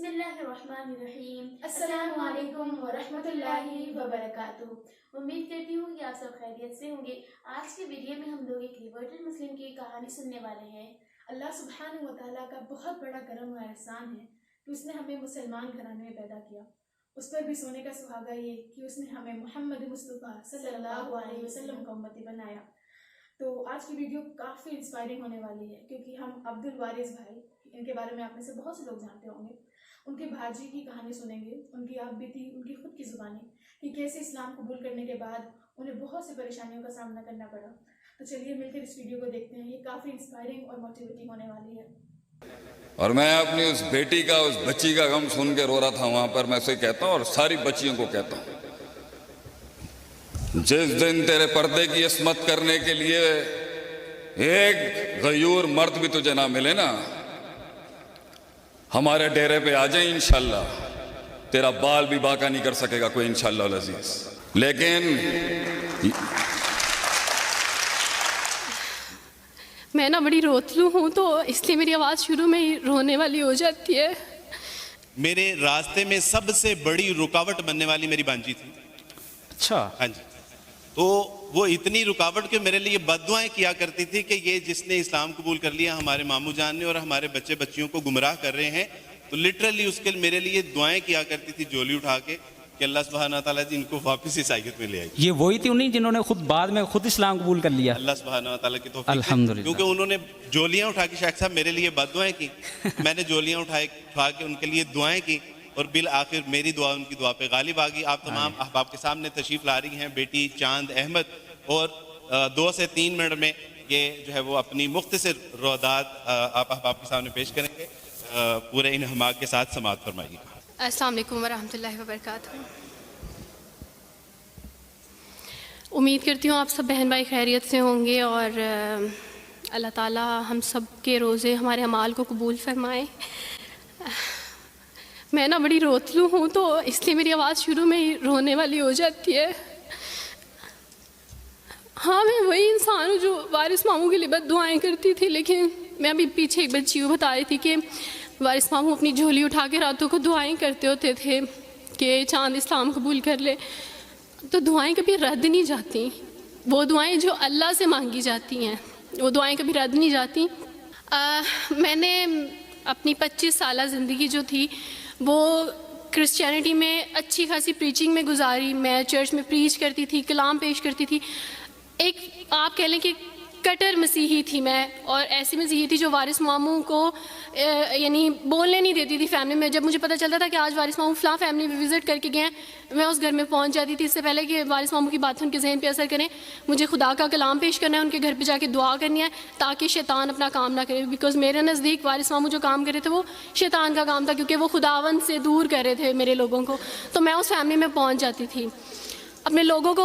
بسم اللہ الرحمن الرحیم۔ السلام علیکم ورحمۃ اللہ وبرکاتہ۔ امید کرتی ہوں کہ آپ سب خیریت سے ہوں گے۔ آج کے ویڈیو میں ہم لوگ ایک ریورٹڈ مسلم کی کہانی سننے والے ہیں۔ اللہ سبحانہ و تعالیٰ کا بہت بڑا کرم و احسان ہے کہ اس نے ہمیں مسلمان گھرانے میں پیدا کیا۔ اس پر بھی سونے کا سہاگا یہ کہ اس نے ہمیں محمد مصطفیٰ صلی اللہ علیہ وسلم کا امتی بنایا۔ تو آج کی ویڈیو کافی انسپائرنگ ہونے والی ہے کیونکہ ہم عبد الوارث بھائی، ان کے بارے میں آپ میں سے بہت سے لوگ جانتے ہوں گے، ان کے بھاجی کی کہانی سنیں گے، ان کی آپ بیتی، ان کی خود کی زبانی کہ کیسے اسلام قبول کرنے کے بعد انہیں بہت سی پریشانیوں کا سامنا کرنا پڑا۔ تو چلیے مل کر اس ویڈیو کو دیکھتے ہیں، یہ کافی انسپائرنگ اور موٹیویٹنگ ہونے والی ہے۔ اور میں اپنی اس بیٹی کا، اس بچی کا غم سن کے رو رہا تھا وہاں پر، میں اسے کہتا ہوں اور ساری بچیوں کو کہتا ہوں، جس دن تیرے پردے کی عصمت کرنے کے لیے ایک غیور مرد بھی تجھے نہ ملے نا، ہمارے ڈیرے پہ آ جائیں انشاءاللہ، تیرا بال بھی باقا نہیں کر سکے گا کوئی انشاءاللہ العزیز۔ لیکن میں نا بڑی روتلو ہوں تو اس لیے میری آواز شروع میں ہی رونے والی ہو جاتی ہے۔ میرے راستے میں سب سے بڑی رکاوٹ بننے والی میری بانجی تھی۔ اچھا، ہاں جی، تو وہ اتنی رکاوٹ کہ میرے لیے بد دعائیں کیا کرتی تھی کہ یہ جس نے اسلام قبول کر لیا ہمارے ماموں جان نے اور ہمارے بچے بچیوں کو گمراہ کر رہے ہیں، تو لٹرلی اس کے میرے لیے دعائیں کیا کرتی تھی جولی اٹھا کے کہ اللہ سبحانہ تعالیٰ جی ان کو واپس عیسائیت میں لے آئے۔ یہ وہی تھی انہیں جنہوں نے خود بعد میں خود اسلام قبول کر لیا؟ اللہ سبحانہ تعالیٰ کی توفیق سے، الحمدللہ، کیونکہ انہوں نے جولیاں اٹھا کے شیخ صاحب میرے لیے بد دعائیں کی، میں نے جولیاں اٹھا کے ان کے لیے دعائیں کی، اور بالآخر میری دعا ان کی دعا پہ غالب آ گئی۔ آپ تمام احباب کے سامنے تشریف لا رہی ہیں بیٹی چاند احمد، اور 2 سے 3 منٹ میں یہ جو ہے وہ اپنی مختصر روادات آپ احباب کے سامنے پیش کریں گے۔ پورے انہماک کے ساتھ سماعت فرمائیے۔ السلام علیکم ورحمۃ اللہ وبرکاتہ۔ امید کرتی ہوں آپ سب بہن بھائی خیریت سے ہوں گے، اور اللہ تعالیٰ ہم سب کے روزے ہمارے اعمال کو قبول فرمائے۔ میں نا بڑی روتلو ہوں تو اس لیے میری آواز شروع میں ہی رونے والی ہو جاتی ہے۔ ہاں، میں وہی انسان ہوں جو وارث ماموں کے لیے بد دعائیں کرتی تھی، لیکن میں ابھی پیچھے ایک بچی کو بتا رہی تھی کہ وارث ماموں اپنی جھولی اٹھا کے راتوں کو دعائیں کرتے ہوتے تھے کہ چاند اسلام قبول کر لے، تو دعائیں کبھی رد نہیں جاتی۔ وہ دعائیں جو اللہ سے مانگی جاتی ہیں وہ دعائیں کبھی رد نہیں جاتی۔ میں نے اپنی 25 سالہ زندگی جو تھی وہ کرسچینٹی میں اچھی خاصی پریچنگ میں گزاری۔ میں چرچ میں پریچ کرتی تھی، کلام پیش کرتی تھی، ایک آپ کہہ لیں کہ کٹر مسیحی تھی میں، اور ایسی مسیحی تھی جو وارث ماموں کو یعنی بولنے نہیں دیتی تھی فیملی میں۔ جب مجھے پتہ چلتا تھا کہ آج وارث ماموں فلاں فیملی میں وزٹ کر کے گئے ہیں، میں اس گھر میں پہنچ جاتی تھی۔ اس سے پہلے کہ وارث ماموں کی باتیں ان کے ذہن پہ اثر کریں، مجھے خدا کا کلام پیش کرنا ہے، ان کے گھر پہ جا کے دعا کرنی ہے تاکہ شیطان اپنا کام نہ کرے، بیکاز میرے نزدیک وارث ماموں جو کام کرے تھے وہ شیطان کا کام تھا، کیونکہ وہ خداوند سے دور کر رہے تھے میرے لوگوں کو۔ تو میں اس فیملی میں پہنچ جاتی تھی، اپنے لوگوں کو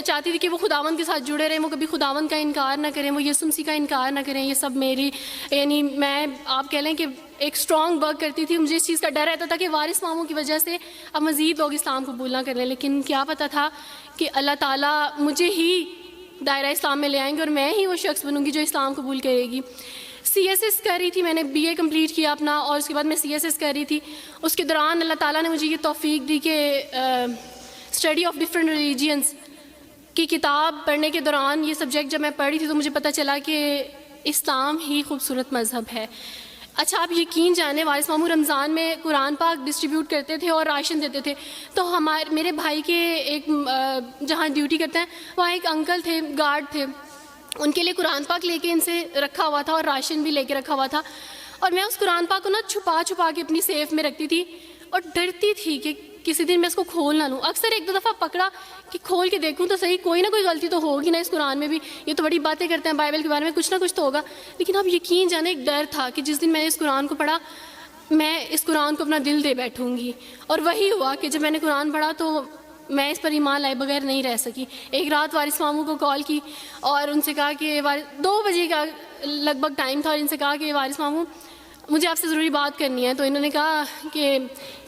چاہتی تھی کہ وہ خداوند کے ساتھ جڑے رہیں، وہ کبھی خداوند کا انکار نہ کریں، وہ یسوع مسیح کا انکار نہ کریں۔ یہ سب میری یعنی میں آپ کہہ لیں کہ ایک اسٹرانگ ورک کرتی تھی۔ مجھے اس چیز کا ڈر رہتا تھا کہ وارث ماموں کی وجہ سے اب مزید لوگ اسلام قبول نہ کر لیں، لیکن کیا پتہ تھا کہ اللہ تعالیٰ مجھے ہی دائرہ اسلام میں لے آئیں گے اور میں ہی وہ شخص بنوں گی جو اسلام قبول کرے گی۔ CSS کر رہی تھی، میں نے BA کمپلیٹ کیا اپنا، اور اس کے بعد میں CSS کر رہی تھی۔ اس کے دوران اللہ تعالیٰ نے مجھے یہ توفیق دی کہ اسٹڈی آف ڈفرینٹ ریلیجنس کی کتاب پڑھنے کے دوران یہ سبجیکٹ جب میں پڑھ رہی تھی تو مجھے پتہ چلا کہ اسلام ہی خوبصورت مذہب ہے۔ اچھا، آپ یقین جانیں وارث ماموں رمضان میں قرآن پاک ڈسٹریبیوٹ کرتے تھے اور راشن دیتے تھے، تو میرے بھائی کے ایک جہاں ڈیوٹی کرتے ہیں وہاں ایک انکل تھے، گارڈ تھے، ان کے لیے قرآن پاک لے کے ان سے رکھا ہوا تھا اور راشن بھی لے کے رکھا ہوا تھا، اور میں اس قرآن پاک کو نا چھپا کے اپنی سیف میں رکھتی تھی اور ڈرتی تھی کہ کسی دن میں اس کو کھول نہ لوں۔ اکثر 1-2 دفعہ پکڑا کہ کھول کے دیکھوں تو صحیح، کوئی نہ کوئی غلطی تو ہوگی نا اس قرآن میں بھی، یہ تو بڑی باتیں کرتے ہیں بائبل کے بارے میں، کچھ نہ کچھ تو ہوگا۔ لیکن اب یقین جانے ایک ڈر تھا کہ جس دن میں نے اس قرآن کو پڑھا میں اس قرآن کو اپنا دل دے بیٹھوں گی، اور وہی ہوا کہ جب میں نے قرآن پڑھا تو میں اس پر ایمان لائے بغیر نہیں رہ سکی۔ ایک رات وارث ماموں کو کال کی اور ان سے کہا کہ 2 بجے کا لگ بھگ ٹائم تھا، اور ان سے کہا کہ وارث ماموں مجھے آپ سے ضروری بات کرنی ہے۔ تو انہوں نے کہا کہ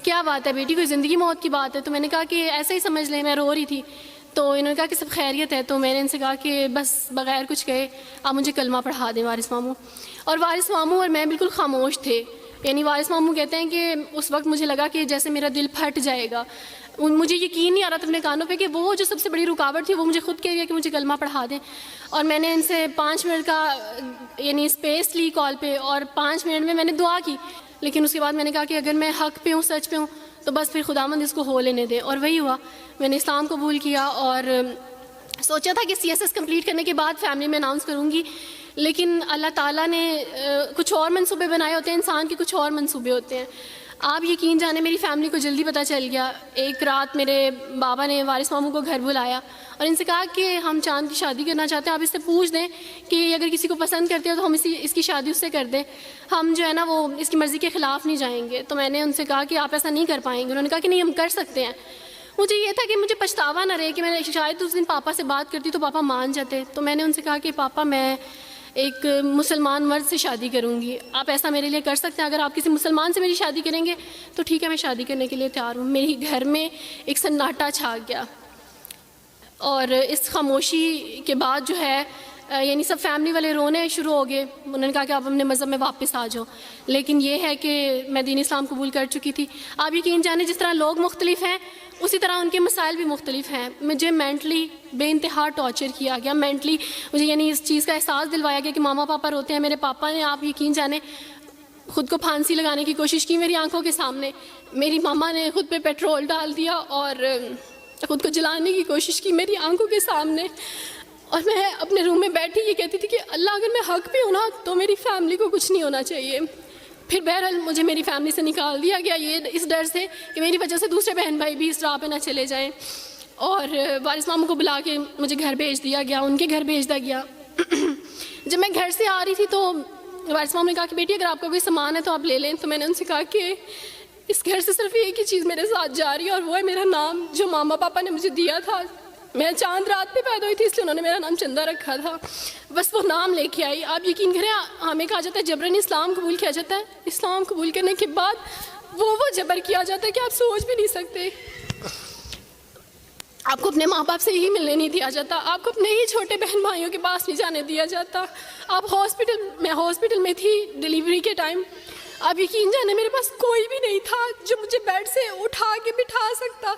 کیا بات ہے بیٹی، کوئی زندگی موت کی بات ہے؟ تو میں نے کہا کہ ایسے ہی سمجھ لیں، میں رو رہی تھی۔ تو انہوں نے کہا کہ سب خیریت ہے، تو میں نے ان سے کہا کہ بس بغیر کچھ کہے آپ مجھے کلمہ پڑھا دیں وارث ماموں۔ اور وارث ماموں اور میں بالکل خاموش تھے، یعنی وارث ماموں کہتے ہیں کہ اس وقت مجھے لگا کہ جیسے میرا دل پھٹ جائے گا. مجھے یقین نہیں آ رہا تھا اپنے کانوں پہ کہ وہ جو سب سے بڑی رکاوٹ تھی وہ مجھے خود کہہ رہی ہے کہ مجھے کلمہ پڑھا دیں. اور میں نے ان سے 5 منٹ کا یعنی اسپیس لی کال پہ, اور 5 منٹ میں نے دعا کی. لیکن اس کے بعد میں نے کہا کہ اگر میں حق پہ ہوں, سچ پہ ہوں, تو بس پھر خداوند اس کو ہو لینے دے. اور وہی ہوا, میں نے اسلام قبول کیا اور سوچا تھا کہ CSS کمپلیٹ کرنے کے بعد فیملی میں اناؤنس کروں گی. لیکن اللہ تعالیٰ نے کچھ اور منصوبے بنائے ہوتے ہیں, انسان کے کچھ اور منصوبے ہوتے ہیں. آپ یقین جانے میری فیملی کو جلدی پتہ چل گیا. ایک رات میرے بابا نے وارث ماموں کو گھر بلایا اور ان سے کہا کہ ہم چاند کی شادی کرنا چاہتے ہیں, آپ اس سے پوچھ دیں کہ اگر کسی کو پسند کرتے ہو تو ہم اس کی شادی اس سے کر دیں, ہم جو ہے نا وہ اس کی مرضی کے خلاف نہیں جائیں گے. تو میں نے ان سے کہا کہ آپ ایسا نہیں کر پائیں گے. انہوں نے کہا کہ نہیں, ہم کر سکتے ہیں. مجھے یہ تھا کہ مجھے پچھتاوا نہ رہے کہ میں نے شاید اس دن پاپا سے بات کرتی تو پاپا مان جاتے. تو میں نے ان سے کہا کہ پاپا میں ایک مسلمان مرد سے شادی کروں گی, آپ ایسا میرے لیے کر سکتے ہیں؟ اگر آپ کسی مسلمان سے میری شادی کریں گے تو ٹھیک ہے, میں شادی کرنے کے لیے تیار ہوں. میری گھر میں ایک سناٹا چھا گیا, اور اس خاموشی کے بعد جو ہے یعنی سب فیملی والے رونے شروع ہو گئے. انہوں نے کہا کہ آپ اپنے مذہب میں واپس آ جاؤ. لیکن یہ ہے کہ میں دین اسلام قبول کر چکی تھی. آپ یقین جانیں جس طرح لوگ مختلف ہیں اسی طرح ان کے مسائل بھی مختلف ہیں. مجھے مینٹلی بے انتہا ٹارچر کیا گیا. مینٹلی مجھے یعنی اس چیز کا احساس دلوایا گیا کہ ماما پاپا روتے ہیں. میرے پاپا نے آپ یقین جانیں خود کو پھانسی لگانے کی کوشش کی میری آنکھوں کے سامنے. میری ماما نے خود پہ پیٹرول ڈال دیا اور خود کو جلانے کی کوشش کی میری آنکھوں کے سامنے. اور میں اپنے روم میں بیٹھی یہ کہتی تھی کہ اللہ اگر میں حق پہ ہوں نا تو میری فیملی کو کچھ نہیں ہونا چاہیے. پھر بہرحال مجھے میری فیملی سے نکال دیا گیا, یہ اس ڈر سے کہ میری وجہ سے دوسرے بہن بھائی بھی اس راہ پہ نہ چلے جائیں. اور وارث ماموں کو بلا کے مجھے گھر بھیج دیا گیا, ان کے گھر بھیج دیا گیا. جب میں گھر سے آ رہی تھی تو وارث ماموں نے کہا کہ بیٹی اگر آپ کا کوئی سامان ہے تو آپ لے لیں. تو میں نے ان سے کہا کہ اس گھر سے صرف ایک ہی چیز میرے ساتھ جا رہی ہے اور وہ ہے میرا نام جو ماما پاپا نے مجھے دیا تھا. میں چاند رات پہ پیدا ہوئی تھی اس لیے انہوں نے میرا نام چندہ رکھا تھا. بس وہ نام لے کے آئی. آپ یقین کریں ہمیں کہا جاتا ہے جبراً اسلام قبول کیا جاتا ہے. اسلام قبول کرنے کے بعد وہ جبر کیا جاتا ہے کہ آپ سوچ بھی نہیں سکتے. آپ کو اپنے ماں باپ سے ہی ملنے نہیں دیا جاتا, آپ کو اپنے ہی چھوٹے بہن بھائیوں کے پاس نہیں جانے دیا جاتا. آپ میں ہاسپٹل میں تھی ڈیلیوری کے ٹائم. آپ یقین جانے میرے پاس کوئی بھی نہیں تھا جو مجھے بیڈ سے اٹھا کے بٹھا سکتا.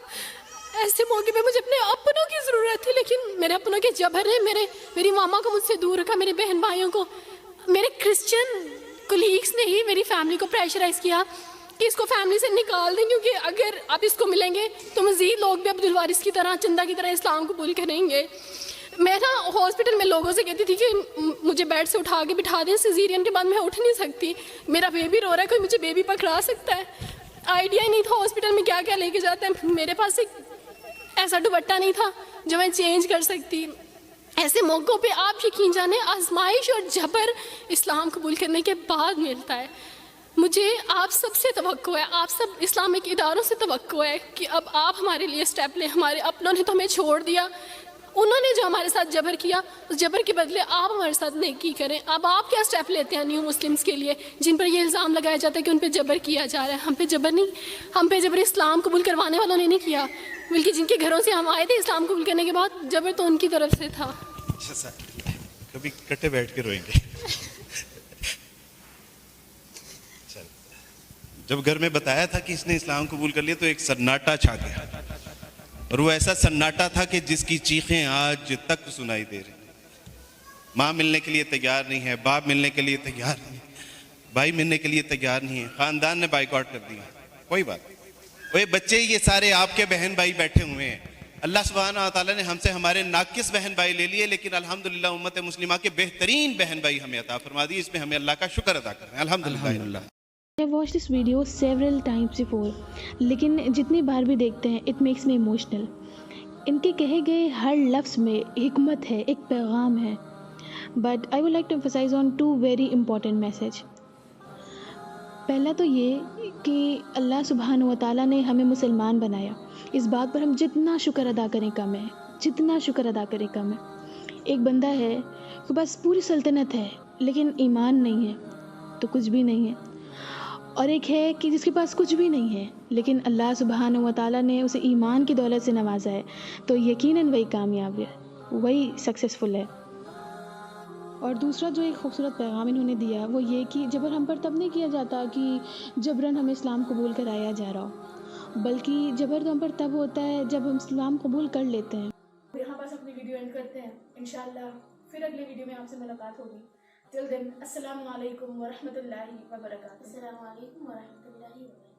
ایسے موقع پہ مجھے اپنے اپنوں کی ضرورت تھی, لیکن میرے اپنوں کے جبر نے میری ماما کو مجھ سے دور رکھا. میرے بہن بھائیوں کو, میرے کرسچن کولیگس نے ہی میری فیملی کو پریشرائز کیا کہ اس کو فیملی سے نکال دیں, کیونکہ اگر آپ اس کو ملیں گے تو مزید لوگ بھی عبدالوارث کی طرح چندہ کی طرح اسلام قبول کریں گے. میں نا ہاسپٹل میں لوگوں سے کہتی تھی کہ مجھے بیڈ سے اٹھا کے بٹھا دیں, سیزیرین کے بعد میں اٹھ نہیں سکتی, میرا بیبی رو رہا ہے, کوئی مجھے بیبی پکڑا سکتا ہے. آئیڈیا ہی نہیں تھا ہاسپٹل میں کیا کیا لے کے جاتے ہیں. میرے پاس ایک ایسا دوپٹہ نہیں تھا جو میں چینج کر سکتی. ایسے موقعوں پہ آپ یقین جانیں آزمائش اور جبر اسلام قبول کرنے کے بعد ملتا ہے. مجھے آپ سب سے توقع ہے, آپ سب اسلامک اداروں سے توقع ہے کہ اب آپ ہمارے لیے سٹیپ لیں. ہمارے اپنوں نے تو ہمیں چھوڑ دیا, انہوں نے جو ہمارے ساتھ جبر کیا اس جبر کے بدلے آپ ہمارے ساتھ نیکی کریں. اب آپ کیا سٹیپ لیتے ہیں نیو مسلمس کے لیے جن پر یہ الزام لگایا جاتا ہے کہ ان پہ جبر کیا جا رہا ہے؟ ہم پہ جبر نہیں, ہم پہ جبر اسلام قبول کروانے والوں نے نہیں کیا, بلکہ جن کے گھروں سے ہم آئے تھے اسلام قبول کرنے کے بعد جبر تو ان کی طرف سے تھا. کبھی کٹے بیٹھ کے روئیں گے. جب گھر میں بتایا تھا کہ اس نے اسلام قبول کر لیا تو ایک سناٹا چھا گیا, اور وہ ایسا سناٹا تھا کہ جس کی چیخیں آج تک سنائی دے رہی. ماں ملنے کے لیے تیار نہیں ہے, باپ ملنے کے لیے تیار نہیں ہے, بھائی ملنے کے لیے تیار نہیں ہے, خاندان نے بائیکاٹ کر دیا. کوئی بات نہیں, وہ بچے یہ سارے آپ کے بہن بھائی بیٹھے ہوئے ہیں. اللہ سبحانہ و تعالیٰ نے ہم سے ہمارے ناقص بہن بھائی لے لیے, لیکن الحمدللہ امت مسلمہ کے بہترین بہن بھائی ہمیں عطا فرما دی. اس میں ہمیں اللہ کا شکر ادا کرنا ہے. الحمدللہ. I have watched this video several times before, لیکن جتنی بار بھی دیکھتے ہیں it makes me emotional. ان کے کہے گئے ہر لفظ میں حکمت ہے, ایک پیغام ہے. But I would like to emphasize on 2 very important message. پہلا تو یہ کہ اللہ سبحانہ و تعالیٰ نے ہمیں مسلمان بنایا, اس بات پر ہم جتنا شکر ادا کریں کم ہے, جتنا شکر ادا کریں کم ہے. ایک بندہ ہے کہ بس پوری سلطنت ہے لیکن ایمان نہیں ہے تو کچھ بھی نہیں ہے, اور ایک ہے کہ جس کے پاس کچھ بھی نہیں ہے لیکن اللہ سبحانہ و تعالیٰ نے اسے ایمان کی دولت سے نوازا ہے, تو یقیناً وہی کامیاب ہے, وہی سکسیسفل ہے. اور دوسرا جو ایک خوبصورت پیغام انہوں نے دیا وہ یہ کہ جبر ہم پر تب نہیں کیا جاتا کہ جبراً ہمیں اسلام قبول کرایا جا رہا ہو، بلکہ جبر تو ہم پر تب ہوتا ہے جب ہم اسلام قبول کر لیتے ہیں۔ یہاں بس اپنی ویڈیو اینڈ کرتے ہیں، انشاءاللہ پھر اگلی ویڈیو میں آپ سے ملاقات ہوگی۔ ٹل دین السلام علیکم ورحمۃ اللہ وبرکاتہ۔ السلام علیکم ورحمۃ اللہ وبرکاتہ۔